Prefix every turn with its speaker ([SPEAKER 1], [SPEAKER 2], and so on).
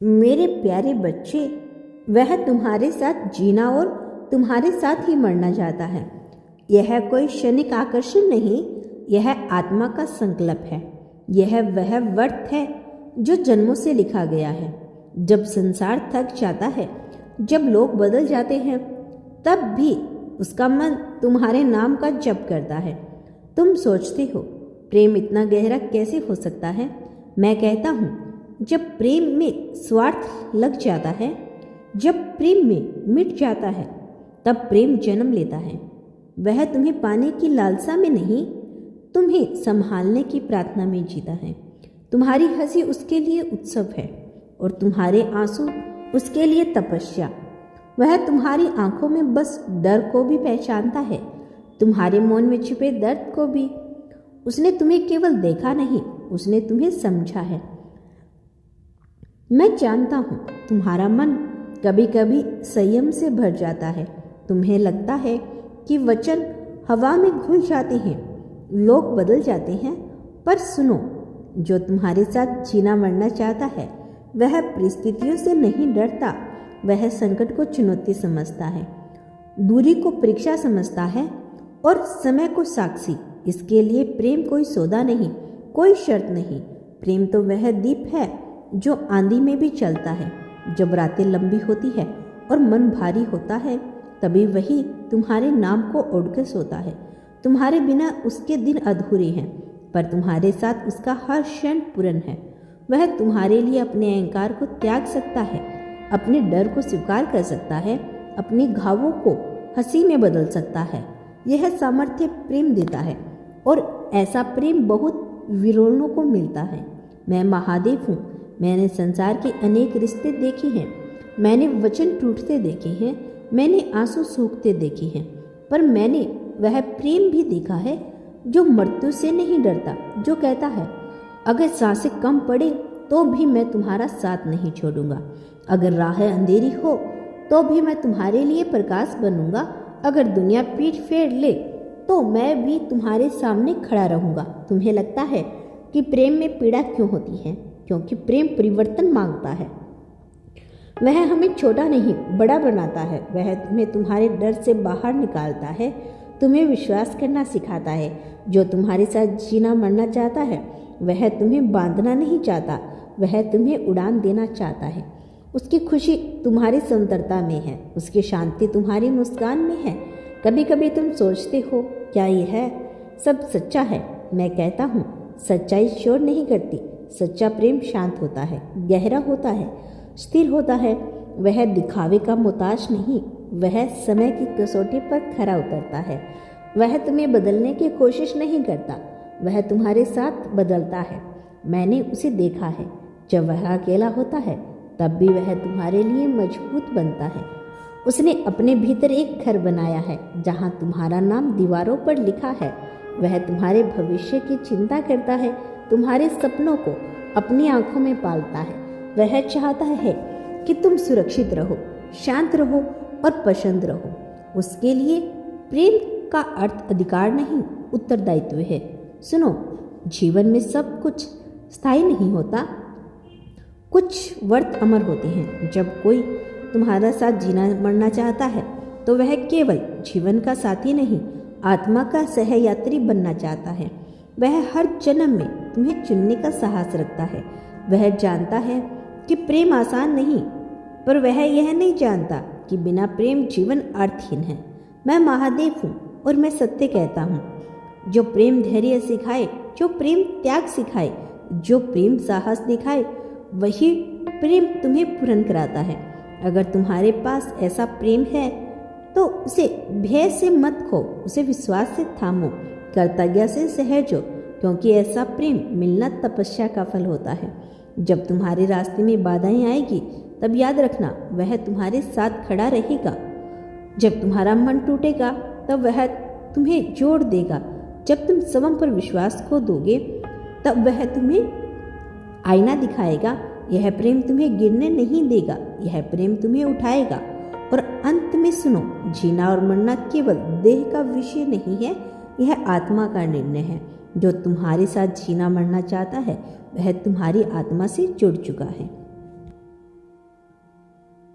[SPEAKER 1] मेरे प्यारे बच्चे, वह तुम्हारे साथ जीना और तुम्हारे साथ ही मरना चाहता है। यह कोई क्षणिक आकर्षण नहीं, यह आत्मा का संकल्प है। यह वह व्रत है जो जन्मों से लिखा गया है। जब संसार थक जाता है, जब लोग बदल जाते हैं, तब भी उसका मन तुम्हारे नाम का जप करता है। तुम सोचते हो प्रेम इतना गहरा कैसे हो सकता है? मैं कहता हूँ, जब प्रेम में स्वार्थ लग जाता है, जब प्रेम में मिट जाता है, तब प्रेम जन्म लेता है। वह तुम्हें पाने की लालसा में नहीं, तुम्हें संभालने की प्रार्थना में जीता है। तुम्हारी हंसी उसके लिए उत्सव है और तुम्हारे आंसू उसके लिए तपस्या। वह तुम्हारी आंखों में बस डर को भी पहचानता है, तुम्हारे मौन में छिपे दर्द को भी। उसने तुम्हें केवल देखा नहीं, उसने तुम्हें समझा है। मैं जानता हूँ तुम्हारा मन कभी कभी संयम से भर जाता है। तुम्हें लगता है कि वचन हवा में घुल जाते हैं, लोग बदल जाते हैं। पर सुनो, जो तुम्हारे साथ जीना मरना चाहता है, वह परिस्थितियों से नहीं डरता। वह संकट को चुनौती समझता है, दूरी को परीक्षा समझता है और समय को साक्षी। इसके लिए प्रेम कोई सौदा नहीं, कोई शर्त नहीं। प्रेम तो वह दीप है जो आंधी में भी चलता है। जब रातें लंबी होती है और मन भारी होता है, तभी वही तुम्हारे नाम को ओढ़ के सोता है। तुम्हारे बिना उसके दिन अधूरे हैं, पर तुम्हारे साथ उसका हर क्षण पूर्ण है। वह तुम्हारे लिए अपने अहंकार को त्याग सकता है, अपने डर को स्वीकार कर सकता है, अपने घावों को हंसी में बदल सकता है। यह सामर्थ्य प्रेम देता है और ऐसा प्रेम बहुत विरलों को मिलता है। मैं महादेव हूँ। मैंने संसार के अनेक रिश्ते देखे हैं, मैंने वचन टूटते देखे हैं, मैंने आंसू सूखते देखे हैं, पर मैंने वह प्रेम भी देखा है जो मृत्यु से नहीं डरता, जो कहता है अगर सांसें कम पड़े तो भी मैं तुम्हारा साथ नहीं छोड़ूंगा। अगर राह अंधेरी हो तो भी मैं तुम्हारे लिए प्रकाश बनूंगा। अगर दुनिया पीठ फेर ले तो मैं भी तुम्हारे सामने खड़ा रहूंगा। तुम्हें लगता है कि प्रेम में पीड़ा क्यों होती है? क्योंकि प्रेम परिवर्तन मांगता है। वह हमें छोटा नहीं बड़ा बनाता है। वह तुम्हें तुम्हारे डर से बाहर निकालता है, तुम्हें विश्वास करना सिखाता है। जो तुम्हारे साथ जीना मरना चाहता है, वह तुम्हें बांधना नहीं चाहता, वह तुम्हें उड़ान देना चाहता है। उसकी खुशी तुम्हारी सुंदरता में है, उसकी शांति तुम्हारी मुस्कान में है। कभी कभी तुम सोचते हो क्या यह सब सच्चा है? मैं कहता हूँ, सच्चाई शोर नहीं करती। सच्चा प्रेम शांत होता है, गहरा होता है, स्थिर होता है। वह दिखावे का मोहताज नहीं, वह समय की कसौटी पर खरा उतरता है। वह तुम्हें बदलने की कोशिश नहीं करता, वह तुम्हारे साथ बदलता है। मैंने उसे देखा है, जब वह अकेला होता है तब भी वह तुम्हारे लिए मजबूत बनता है। उसने अपने भीतर एक घर बनाया है जहाँ तुम्हारा नाम दीवारों पर लिखा है। वह तुम्हारे भविष्य की चिंता करता है, तुम्हारे सपनों को अपनी आंखों में पालता है। वह चाहता है कि तुम सुरक्षित रहो, शांत रहो और पसंद रहो। उसके लिए प्रेम का अर्थ अधिकार नहीं, उत्तरदायित्व है। सुनो, जीवन में सब कुछ स्थायी नहीं होता, कुछ व्रत अमर होते हैं। जब कोई तुम्हारा साथ जीना मरना चाहता है तो वह केवल जीवन का साथी नहीं, आत्मा का सहयात्री बनना चाहता है। वह हर जन्म में तुम्हें चुनने का साहस रखता है। वह जानता है कि प्रेम आसान नहीं, पर वह यह नहीं जानता कि बिना प्रेम जीवन अर्थहीन है। मैं महादेव हूँ और मैं सत्य कहता हूँ, जो प्रेम धैर्य सिखाए, जो प्रेम त्याग सिखाए, जो प्रेम साहस दिखाए, वही प्रेम तुम्हें पूर्ण कराता है। अगर तुम्हारे पास ऐसा प्रेम है तो उसे भय से मत खो, उसे विश्वास से थामो, कृतज्ञता से सहेजो, क्योंकि ऐसा प्रेम मिलना तपस्या का फल होता है। जब तुम्हारे रास्ते में बाधाएं आएगी तब याद रखना, वह तुम्हारे साथ खड़ा रहेगा। जब तुम्हारा मन टूटेगा तब वह तुम्हें जोड़ देगा। जब तुम स्वयं पर विश्वास खो दोगे तब वह तुम्हें आईना दिखाएगा। यह प्रेम तुम्हें गिरने नहीं देगा, यह प्रेम तुम्हें उठाएगा। और अंत में सुनो, जीना और मरना केवल देह का विषय नहीं है, यह आत्मा का निर्णय है। जो तुम्हारे साथ जीना मरना चाहता है वह तुम्हारी आत्मा से जुड़ चुका है।